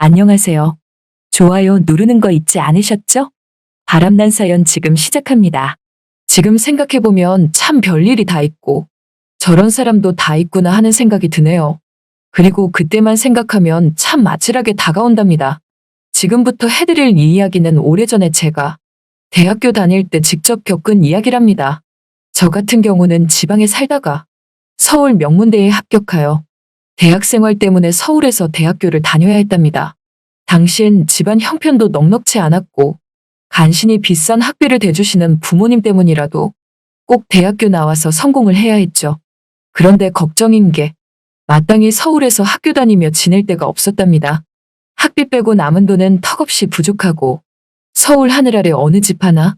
안녕하세요. 좋아요 누르는 거 잊지 않으셨죠? 바람난 사연 지금 시작합니다. 지금 생각해보면 참 별일이 다 있고 저런 사람도 다 있구나 하는 생각이 드네요. 그리고 그때만 생각하면 참 아찔하게 다가온답니다. 지금부터 해드릴 이 이야기는 오래전에 제가 대학교 다닐 때 직접 겪은 이야기랍니다. 저 같은 경우는 지방에 살다가 서울 명문대에 합격하여 대학생활 때문에 서울에서 대학교를 다녀야 했답니다. 당시엔 집안 형편도 넉넉치 않았고 간신히 비싼 학비를 대주시는 부모님 때문이라도 꼭 대학교 나와서 성공을 해야 했죠. 그런데 걱정인 게 마땅히 서울에서 학교 다니며 지낼 데가 없었답니다. 학비 빼고 남은 돈은 턱없이 부족하고 서울 하늘 아래 어느 집 하나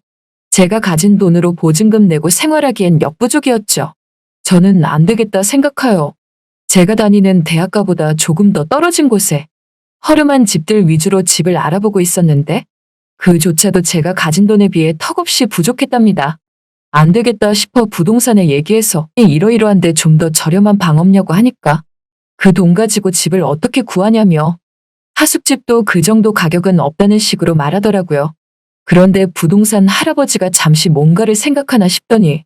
제가 가진 돈으로 보증금 내고 생활하기엔 역부족이었죠. 저는 안 되겠다 생각하여 제가 다니는 대학가보다 조금 더 떨어진 곳에 허름한 집들 위주로 집을 알아보고 있었는데 그조차도 제가 가진 돈에 비해 턱없이 부족했답니다. 안 되겠다 싶어 부동산에 얘기해서 이러이러한데 좀 더 저렴한 방 없냐고 하니까 그 돈 가지고 집을 어떻게 구하냐며 하숙집도 그 정도 가격은 없다는 식으로 말하더라고요. 그런데 부동산 할아버지가 잠시 뭔가를 생각하나 싶더니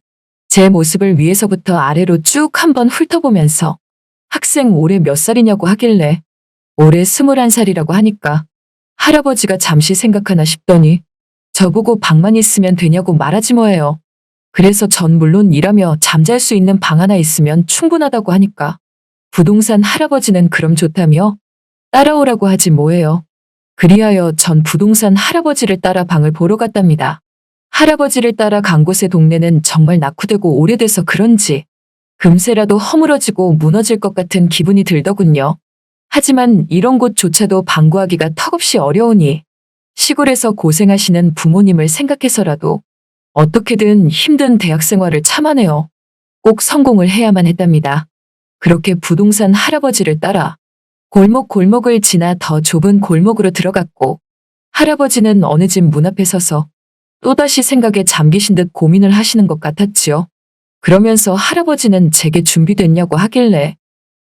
제 모습을 위에서부터 아래로 쭉 한번 훑어보면서 학생 올해 몇 살이냐고 하길래 올해 21살이라고 하니까 할아버지가 잠시 생각하나 싶더니 저보고 방만 있으면 되냐고 말하지 뭐예요. 그래서 전 물론 일하며 잠잘 수 있는 방 하나 있으면 충분하다고 하니까 부동산 할아버지는 그럼 좋다며 따라오라고 하지 뭐예요. 그리하여 전 부동산 할아버지를 따라 방을 보러 갔답니다. 할아버지를 따라 간 곳의 동네는 정말 낙후되고 오래돼서 그런지 금세라도 허물어지고 무너질 것 같은 기분이 들더군요. 하지만 이런 곳조차도 방 구하기가 턱없이 어려우니 시골에서 고생하시는 부모님을 생각해서라도 어떻게든 힘든 대학 생활을 참아내어 꼭 성공을 해야만 했답니다. 그렇게 부동산 할아버지를 따라 골목골목을 지나 더 좁은 골목으로 들어갔고 할아버지는 어느 집 문 앞에 서서 또다시 생각에 잠기신 듯 고민을 하시는 것 같았지요. 그러면서 할아버지는 제게 준비됐냐고 하길래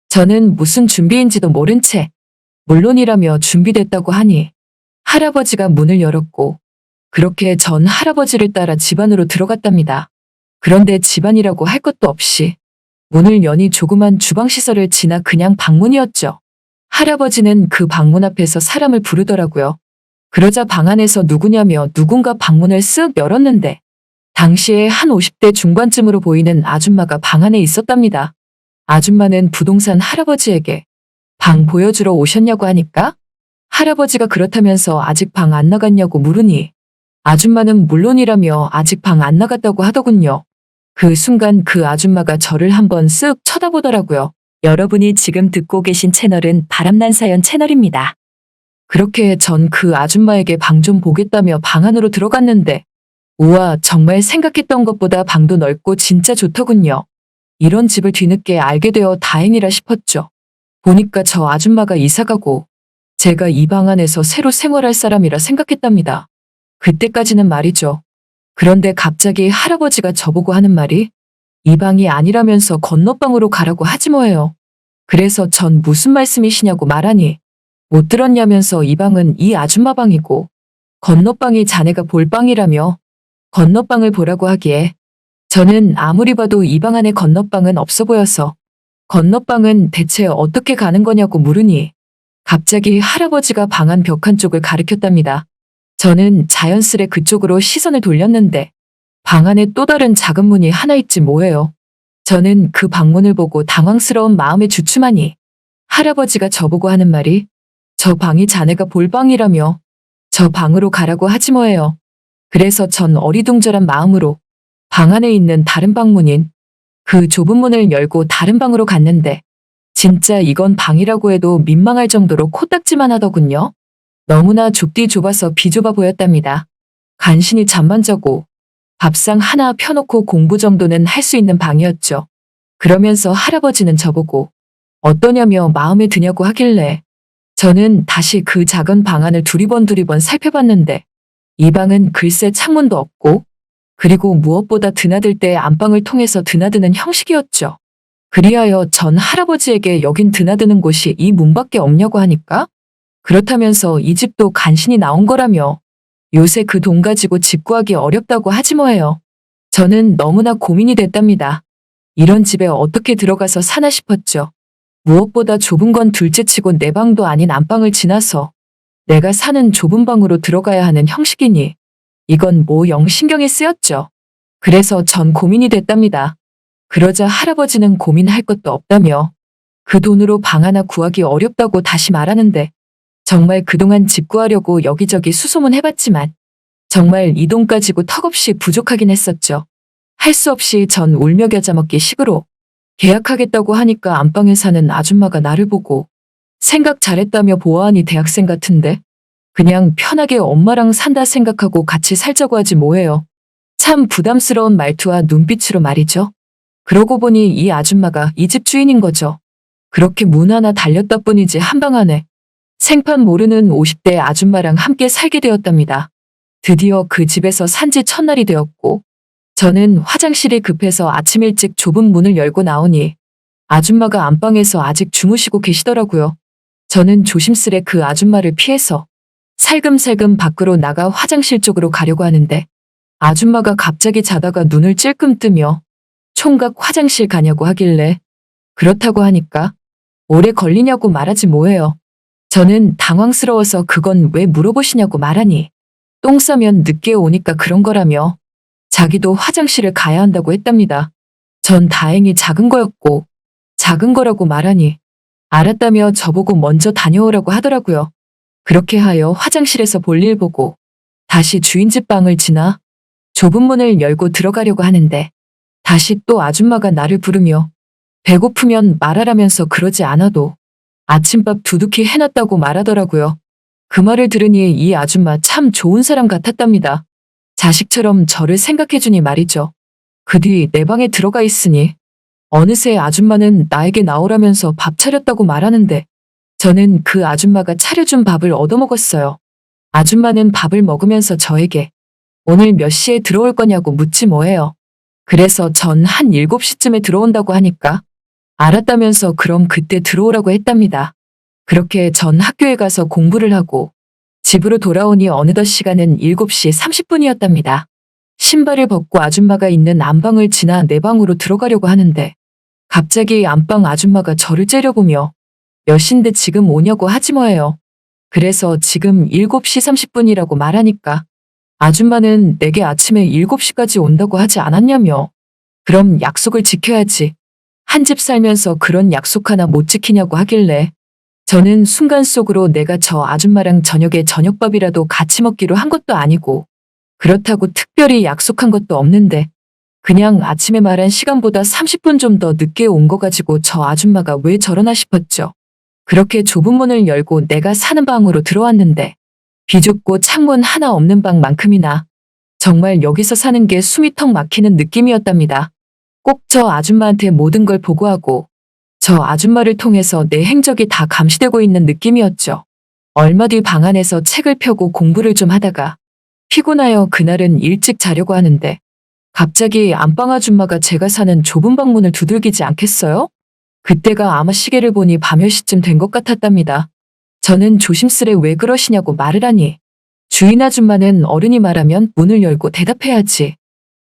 저는 무슨 준비인지도 모른 채 물론이라며 준비됐다고 하니 할아버지가 문을 열었고 그렇게 전 할아버지를 따라 집 안으로 들어갔답니다. 그런데 집안이라고 할 것도 없이 문을 여니 조그만 주방시설을 지나 그냥 방문이었죠. 할아버지는 그 방문 앞에서 사람을 부르더라고요. 그러자 방 안에서 누구냐며 누군가 방문을 쓱 열었는데 당시에 한 50대 중반쯤으로 보이는 아줌마가 방 안에 있었답니다. 아줌마는 부동산 할아버지에게 방 보여주러 오셨냐고 하니까 할아버지가 그렇다면서 아직 방 안 나갔냐고 물으니 아줌마는 물론이라며 아직 방 안 나갔다고 하더군요. 그 순간 그 아줌마가 저를 한번 쓱 쳐다보더라고요. 여러분이 지금 듣고 계신 채널은 바람난 사연 채널입니다. 그렇게 전 그 아줌마에게 방 좀 보겠다며 방 안으로 들어갔는데 우와 정말 생각했던 것보다 방도 넓고 진짜 좋더군요. 이런 집을 뒤늦게 알게 되어 다행이라 싶었죠. 보니까 저 아줌마가 이사가고 제가 이 방 안에서 새로 생활할 사람이라 생각했답니다. 그때까지는 말이죠. 그런데 갑자기 할아버지가 저보고 하는 말이 이 방이 아니라면서 건너방으로 가라고 하지 뭐예요. 그래서 전 무슨 말씀이시냐고 말하니 못 들었냐면서 이 방은 이 아줌마 방이고 건너방이 자네가 볼 방이라며 건너방을 보라고 하기에 저는 아무리 봐도 이 방 안에 건너방은 없어 보여서 건너방은 대체 어떻게 가는 거냐고 물으니 갑자기 할아버지가 방 안 벽 한쪽을 가리켰답니다. 저는 자연스레 그쪽으로 시선을 돌렸는데 방 안에 또 다른 작은 문이 하나 있지 뭐예요. 저는 그 방문을 보고 당황스러운 마음에 주춤하니 할아버지가 저보고 하는 말이 저 방이 자네가 볼 방이라며 저 방으로 가라고 하지 뭐예요. 그래서 전 어리둥절한 마음으로 방 안에 있는 다른 방문인 그 좁은 문을 열고 다른 방으로 갔는데 진짜 이건 방이라고 해도 민망할 정도로 코딱지만 하더군요. 너무나 좁디 좁아서 비좁아 보였답니다. 간신히 잠만 자고 밥상 하나 펴놓고 공부 정도는 할 수 있는 방이었죠. 그러면서 할아버지는 저보고 어떠냐며 마음에 드냐고 하길래 저는 다시 그 작은 방 안을 두리번 살펴봤는데 이 방은 글쎄 창문도 없고 그리고 무엇보다 드나들 때 안방을 통해서 드나드는 형식이었죠. 그리하여 전 할아버지에게 여긴 드나드는 곳이 이 문밖에 없냐고 하니까 그렇다면서 이 집도 간신히 나온 거라며 요새 그 돈 가지고 집 구하기 어렵다고 하지 뭐예요. 저는 너무나 고민이 됐답니다. 이런 집에 어떻게 들어가서 사나 싶었죠. 무엇보다 좁은 건 둘째치고 내 방도 아닌 안방을 지나서 내가 사는 좁은 방으로 들어가야 하는 형식이니 이건 뭐 영 신경이 쓰였죠. 그래서 전 고민이 됐답니다. 그러자 할아버지는 고민할 것도 없다며 그 돈으로 방 하나 구하기 어렵다고 다시 말하는데 정말 그동안 집 구하려고 여기저기 수소문해봤지만 정말 이 돈 가지고 턱없이 부족하긴 했었죠. 할 수 없이 전 울며 겨자 먹기 식으로 계약하겠다고 하니까 안방에 사는 아줌마가 나를 보고 생각 잘했다며 보아하니 대학생 같은데 그냥 편하게 엄마랑 산다 생각하고 같이 살자고 하지 뭐예요. 참 부담스러운 말투와 눈빛으로 말이죠. 그러고 보니 이 아줌마가 이 집 주인인 거죠. 그렇게 문 하나 달렸다 뿐이지 한방 안에 생판 모르는 50대 아줌마랑 함께 살게 되었답니다. 드디어 그 집에서 산지 첫날이 되었고 저는 화장실이 급해서 아침 일찍 좁은 문을 열고 나오니 아줌마가 안방에서 아직 주무시고 계시더라고요. 저는 조심스레 그 아줌마를 피해서 살금살금 밖으로 나가 화장실 쪽으로 가려고 하는데 아줌마가 갑자기 자다가 눈을 찔끔 뜨며 총각 화장실 가냐고 하길래 그렇다고 하니까 오래 걸리냐고 말하지 뭐예요. 저는 당황스러워서 그건 왜 물어보시냐고 말하니 똥 싸면 늦게 오니까 그런 거라며 자기도 화장실을 가야 한다고 했답니다. 전 다행히 작은 거였고 작은 거라고 말하니 알았다며 저보고 먼저 다녀오라고 하더라고요. 그렇게 하여 화장실에서 볼일 보고 다시 주인집 방을 지나 좁은 문을 열고 들어가려고 하는데 다시 또 아줌마가 나를 부르며 배고프면 말하라면서 그러지 않아도 아침밥 두둑히 해놨다고 말하더라고요. 그 말을 들으니 이 아줌마 참 좋은 사람 같았답니다. 자식처럼 저를 생각해주니 말이죠. 그 뒤 내 방에 들어가 있으니 어느새 아줌마는 나에게 나오라면서 밥 차렸다고 말하는데 저는 그 아줌마가 차려준 밥을 얻어먹었어요. 아줌마는 밥을 먹으면서 저에게 오늘 몇 시에 들어올 거냐고 묻지 뭐예요. 그래서 전 한 7시쯤에 들어온다고 하니까 알았다면서 그럼 그때 들어오라고 했답니다. 그렇게 전 학교에 가서 공부를 하고 집으로 돌아오니 어느덧 시간은 7시 30분이었답니다. 신발을 벗고 아줌마가 있는 안방을 지나 내 방으로 들어가려고 하는데 갑자기 안방 아줌마가 저를 째려보며 몇 시인데 지금 오냐고 하지 뭐예요. 그래서 지금 7시 30분이라고 말하니까 아줌마는 내게 아침에 7시까지 온다고 하지 않았냐며 그럼 약속을 지켜야지. 한 집 살면서 그런 약속 하나 못 지키냐고 하길래 저는 순간 속으로 내가 저 아줌마랑 저녁에 저녁밥이라도 같이 먹기로 한 것도 아니고 그렇다고 특별히 약속한 것도 없는데 그냥 아침에 말한 시간보다 30분 좀 더 늦게 온 거 가지고 저 아줌마가 왜 저러나 싶었죠. 그렇게 좁은 문을 열고 내가 사는 방으로 들어왔는데 비좁고 창문 하나 없는 방만큼이나 정말 여기서 사는 게 숨이 턱 막히는 느낌이었답니다. 꼭 저 아줌마한테 모든 걸 보고하고 저 아줌마를 통해서 내 행적이 다 감시되고 있는 느낌이었죠. 얼마 뒤 방 안에서 책을 펴고 공부를 좀 하다가 피곤하여 그날은 일찍 자려고 하는데 갑자기 안방 아줌마가 제가 사는 좁은 방문을 두들기지 않겠어요? 그때가 아마 시계를 보니 밤 10시쯤 된 것 같았답니다. 저는 조심스레 왜 그러시냐고 말을 하니 주인 아줌마는 어른이 말하면 문을 열고 대답해야지.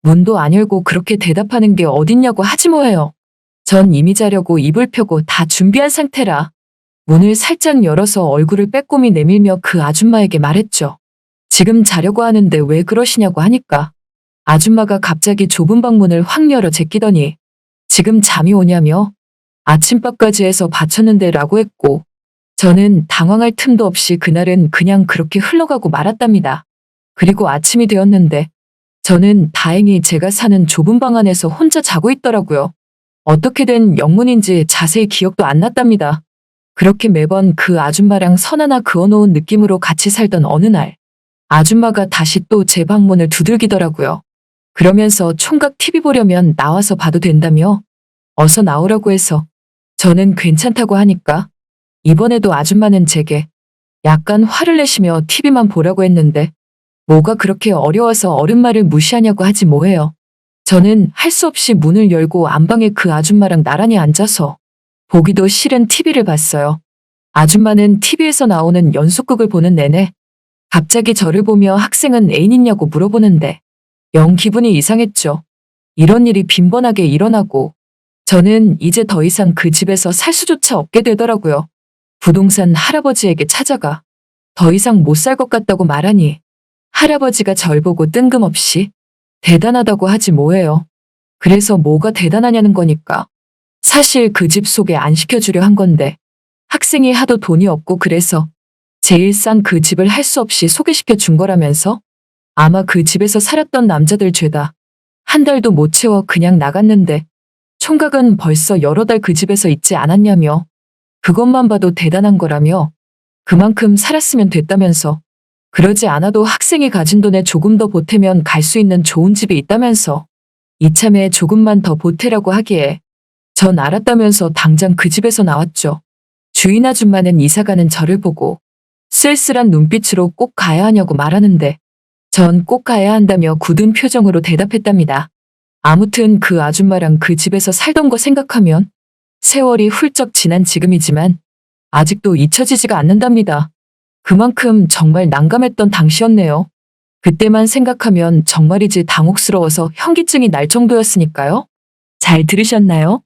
문도 안 열고 그렇게 대답하는 게 어딨냐고 하지 뭐예요. 전 이미 자려고 이불 펴고 다 준비한 상태라 문을 살짝 열어서 얼굴을 빼꼼히 내밀며 그 아줌마에게 말했죠. 지금 자려고 하는데 왜 그러시냐고 하니까 아줌마가 갑자기 좁은 방문을 확 열어 제끼더니 지금 잠이 오냐며 아침밥까지 해서 바쳤는데 라고 했고 저는 당황할 틈도 없이 그날은 그냥 그렇게 흘러가고 말았답니다. 그리고 아침이 되었는데 저는 다행히 제가 사는 좁은 방 안에서 혼자 자고 있더라고요. 어떻게 된 영문인지 자세히 기억도 안 났답니다. 그렇게 매번 그 아줌마랑 선 하나 그어놓은 느낌으로 같이 살던 어느 날 아줌마가 다시 또 제 방문을 두들기더라고요. 그러면서 총각 TV 보려면 나와서 봐도 된다며 어서 나오라고 해서 저는 괜찮다고 하니까 이번에도 아줌마는 제게 약간 화를 내시며 TV만 보라고 했는데 뭐가 그렇게 어려워서 어른 말을 무시하냐고 하지 뭐예요. 저는 할 수 없이 문을 열고 안방에 그 아줌마랑 나란히 앉아서 보기도 싫은 TV를 봤어요. 아줌마는 TV에서 나오는 연속극을 보는 내내 갑자기 저를 보며 학생은 애인 있냐고 물어보는데 영 기분이 이상했죠. 이런 일이 빈번하게 일어나고 저는 이제 더 이상 그 집에서 살 수조차 없게 되더라고요. 부동산 할아버지에게 찾아가 더 이상 못 살 것 같다고 말하니 할아버지가 절 보고 뜬금없이 대단하다고 하지 뭐예요. 그래서 뭐가 대단하냐는 거니까. 사실 그 집 소개 안 시켜주려 한 건데 학생이 하도 돈이 없고 그래서 제일 싼 그 집을 할 수 없이 소개시켜 준 거라면서 아마 그 집에서 살았던 남자들 죄다. 한 달도 못 채워 그냥 나갔는데 총각은 벌써 여러 달 그 집에서 있지 않았냐며 그것만 봐도 대단한 거라며 그만큼 살았으면 됐다면서 그러지 않아도 학생이 가진 돈에 조금 더 보태면 갈 수 있는 좋은 집이 있다면서 이참에 조금만 더 보태라고 하기에 전 알았다면서 당장 그 집에서 나왔죠. 주인 아줌마는 이사가는 저를 보고 쓸쓸한 눈빛으로 꼭 가야 하냐고 말하는데 전 꼭 가야 한다며 굳은 표정으로 대답했답니다. 아무튼 그 아줌마랑 그 집에서 살던 거 생각하면 세월이 훌쩍 지난 지금이지만 아직도 잊혀지지가 않는답니다. 그만큼 정말 난감했던 당시였네요. 그때만 생각하면 정말이지 당혹스러워서 현기증이 날 정도였으니까요. 잘 들으셨나요?